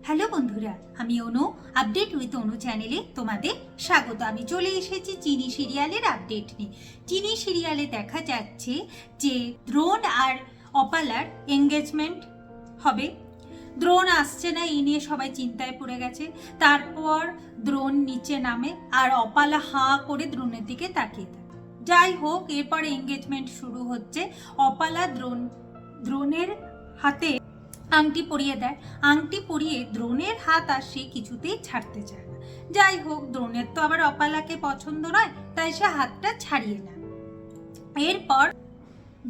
Hello বন্ধুরা, আমি অনু। Update with অনু চ্যানেলে তোমাদের স্বাগত। আমি চলে এসেছি চিনি সিরিয়ালের আপডেট নিয়ে। চিনি সিরিয়ালে দেখা যাচ্ছে যে দ্রোণ আর অপালার এঙ্গেজমেন্ট হবে। দ্রোণ আসছে না, এই নিয়ে সবাই চিন্তায় পড়ে গেছে। তারপর দ্রোণ নিচে নামে আর অপালা হাঁ করে দ্রোণের দিকে তাকিয়ে থাকে। যাই হোক, এরপর এঙ্গেজমেন্ট শুরু হচ্ছে। অপালা দ্রোণের হাতে আংটি পরিয়ে দেয়। আংটি পরিয়ে দ্রোণের হাত আর সে কিছুতেই ছাড়তে চায় না। যাই হোক, দ্রোণের তো আবার অপালাকে পছন্দ নয়, তাই সে হাতটা ছাড়িয়ে নেয়। এরপর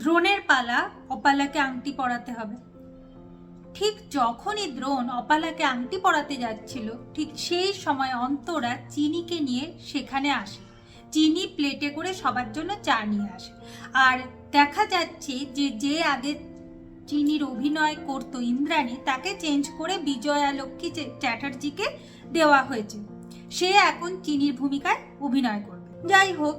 দ্রোণের পালা, অপালাকে আংটি পরাতে হবে। ঠিক যখনই দ্রোণ অপালাকে আংটি পরাতে যাচ্ছিল, ঠিক সেই সময় অন্তরা চিনিকে নিয়ে সেখানে আসে। চিনি প্লেটে করে সবার জন্য চা নিয়ে আসে। আর দেখা যাচ্ছে যে আগে চিনির অভিনয় করত ইন্দ্রাণী, তাকে চেঞ্জ করে বিজয়ালক্ষ্মী চ্যাটার্জিকে দেওয়া হয়েছে। সে এখন চিনির ভূমিকায় অভিনয় করবে। যাই হোক,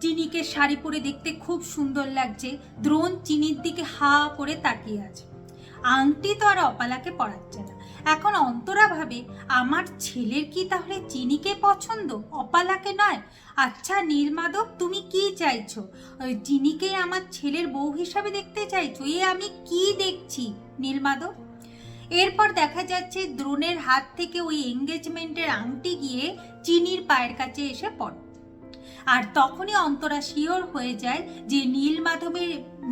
চিনিকে শাড়ি পরে দেখতে খুব সুন্দর লাগছে। দ্রোণ চিনির দিকে হা করে তাকিয়ে আছে। আংটি তো আর অপালাকে পরাচ্ছে না। এখন অন্তরা ভাবে, আমার ছেলের কি তাহলে চিনিকে পছন্দ, অপালাকে নয়? আচ্ছা নীলমাধব, তুমি কি চাইছো? চিনিকে আমার ছেলের বউ হিসাবে দেখতে চাইছো? এ আমি কি দেখছি নীলমাধব? এরপর দেখা যাচ্ছে দ্রোণের হাত থেকে ওই এঙ্গেজমেন্টের আংটি গিয়ে চিনির পায়ের কাছে এসে পড়ে। আর তখনই অন্তরা শিওর হয়ে যায় যে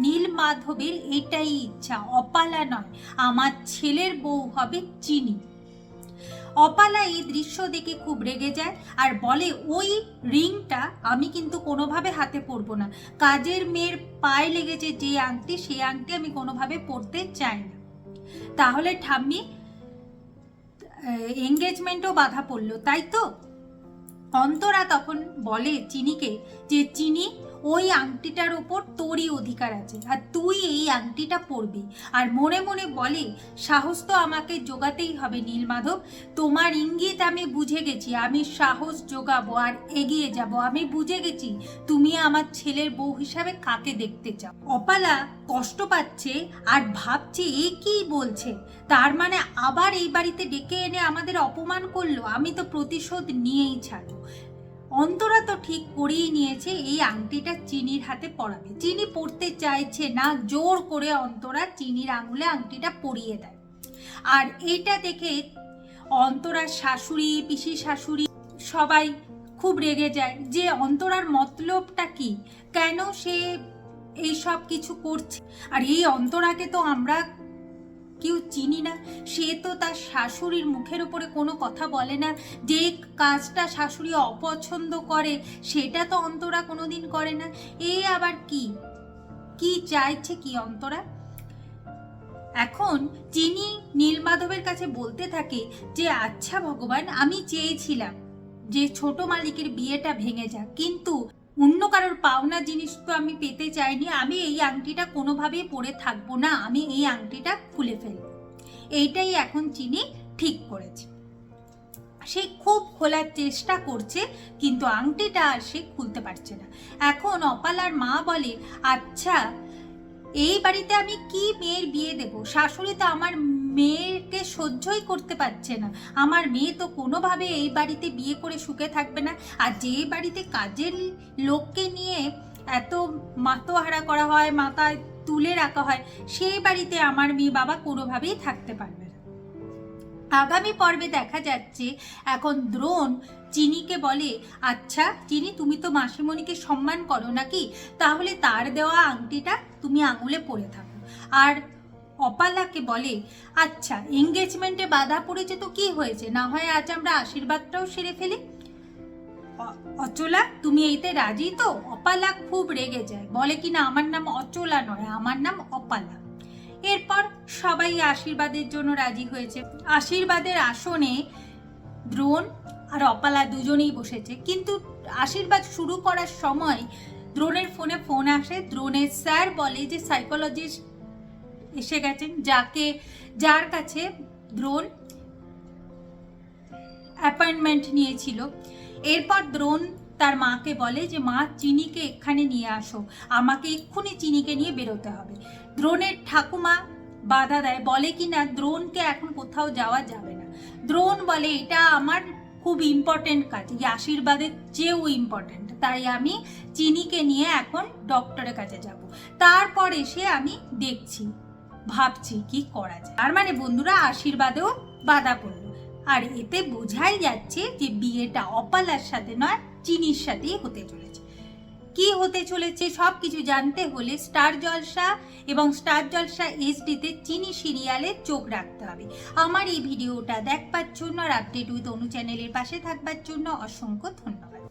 নীলমাধবের এটাই ইচ্ছা, অপালা নয়, আমার ছেলের বউ হবে চিনি। অপালা এই দৃশ্য দেখে খুব রেগে যায় আর বলে, ওই রিংটা আমি কিন্তু কোনোভাবে হাতে পরবো না। কাজের মেয়ের পায়ে লেগেছে যে আংটি, সেই আংটি আমি কোনোভাবে পরতে চাই না। তাহলে ঠাম্মি, এঙ্গেজমেন্টও বাধা পড়লো, তাই তো? অন্তরা তখন বলে চিনিকে যে, চিনি, ওই আংটিটার ওপর তোরই অধিকার আছে আর তুই এই আংটিটা পরবি। আর মনে মনে বলে, সাহস তো আমাকে জোগাতেই হবে নীলমাধব। তোমার ইঙ্গিত আমি বুঝে গেছি, আমি সাহস জোগাবো আর এগিয়ে যাব। আমি বুঝে গেছি তুমি আমার ছেলের বউ হিসাবে কাকে দেখতে চাও। অপালা কষ্ট পাচ্ছে আর ভাবছে, এ কি বলছে? তার মানে আবার এই বাড়িতে ডেকে এনে আমাদের অপমান করলো। আমি তো প্রতিশোধ নিয়েই ছাড়বো। অন্তরা তো ঠিক করেই নিয়েছে, এই আংটিটা চিনির হাতে পরাবে। চিনি পরতে চাইছে না, জোর করে অন্তরা চিনির আঙুলে আংটিটা পরিয়ে দেয়। আর এইটা দেখে অন্তরার শাশুড়ি, পিসি শাশুড়ি সবাই খুব রেগে যায় যে অন্তরার মতলবটা কি, কেন সে এই সব কিছু করছে। আর এই অন্তরাকে তো আমরা কেউ চিনি না। সে তো তার শাশুড়ির মুখের উপরে কোনো কথা বলে না। যে কাজটা শাশুড়ি অপছন্দ করে সেটা তো অন্তরা কোনোদিন করে না। এ আবার কি চাইছে কি অন্তরা? এখন চিনি নীলমাধবের কাছে বলতে থাকে যে, আচ্ছা ভগবান, আমি চেয়েছিলাম যে ছোট মালিকের বিয়েটা ভেঙে যাক, কিন্তু অন্য কারোর পাওনা জিনিস তো আমি পেতে চাইনি। আমি এই আংটিটা কোনোভাবেই পরে থাকবো না, আমি এই আংটিটা খুলে ফেলবো। এইটাই এখন চিনি ঠিক করেছে। সে খুব খোলার চেষ্টা করছে, কিন্তু আংটিটা আর সে খুলতে পারছে না। এখন অপালার মা বলে, আচ্ছা এই বাড়িতে আমি কি মেয়ের বিয়ে দেব? শাশুড়ি তো আমার মেয়েকে সহ্যই করতে পারছে না। আমার মেয়ে তো কোনোভাবে এই বাড়িতে বিয়ে করে সুখে থাকবে না। আর যে বাড়িতে কাজের লোককে নিয়ে এত মাতোহারা করা হয়, মাথায় তুলে রাখা হয়, সেই বাড়িতে আমার মেয়ে বাবা কোনোভাবেই থাকতে পারবে না। আগামী পর্বে দেখা যাচ্ছে এখন দ্রোণ চিনিকে বলে, আচ্ছা চিনি, তুমি তো মাসিমণিকে সম্মান করো নাকি? তাহলে তার দেওয়া আংটিটা তুমি আঙুলে পরে থাকো। আর অপালাকে বলে, আচ্ছা এঙ্গেজমেন্টে বাধা পড়েছে তো কি হয়েছে, না হয় আজ আমরা আশীর্বাদটাও সেরে ফেলি। অচলা, তুমি এইতে রাজি তো? অপালা খুব রেগে যায়, বলে কিনা আমার নাম অচলা নয়, আমার নাম অপালা। এরপর সবাই আশীর্বাদের জন্য রাজি হয়েছে। আশীর্বাদের আসনে দ্রোণ আর অপালা দুজনেই বসেছে। কিন্তু আশীর্বাদ শুরু করার সময় দ্রোণের ফোনে ফোন আসে। দ্রোণের স্যার বলে যে সাইকোলজিস্ট এসে গেছেন, যার কাছে দ্রোণ অ্যাপয়েন্টমেন্ট নিয়েছিল। এরপর দ্রোণ তার মাকে বলে যে, মা চিনিকে এখানে নিয়ে আসো, আমাকে এক্ষুনি চিনিকে নিয়ে বেরোতে হবে। দ্রোণের ঠাকুমা বাধা দেয়, বলে কি না দ্রোণকে এখন কোথাও যাওয়া যাবে না। দ্রোণ বলে এটা আমার খুব ইম্পর্টেন্ট কাজ, এই আশীর্বাদের চেয়েও ইম্পর্টেন্ট, তাই আমি চিনিকে নিয়ে এখন ডক্টরের কাছে যাব, তারপর এসে আমি দেখছি ভাবছি কি করা যায়। আর মানে বন্ধুরা আশীর্বাদেও বাধা পড়লো। আর এতে বোঝাই যাচ্ছে যে বিয়েটা অপালার সাথে নয়, চিনির সাথেই হতে চলেছে। কি হতে চলেছে সব কিছু জানতে হলে স্টার জলসা এবং স্টার জলসা এইচডিতে চিনি সিরিয়ালে চোখ রাখতে হবে। আমার এই ভিডিওটা দেখবার জন্য আর আপডেট উইথ অনু চ্যানেলের পাশে থাকবার জন্য অসংখ্য ধন্যবাদ।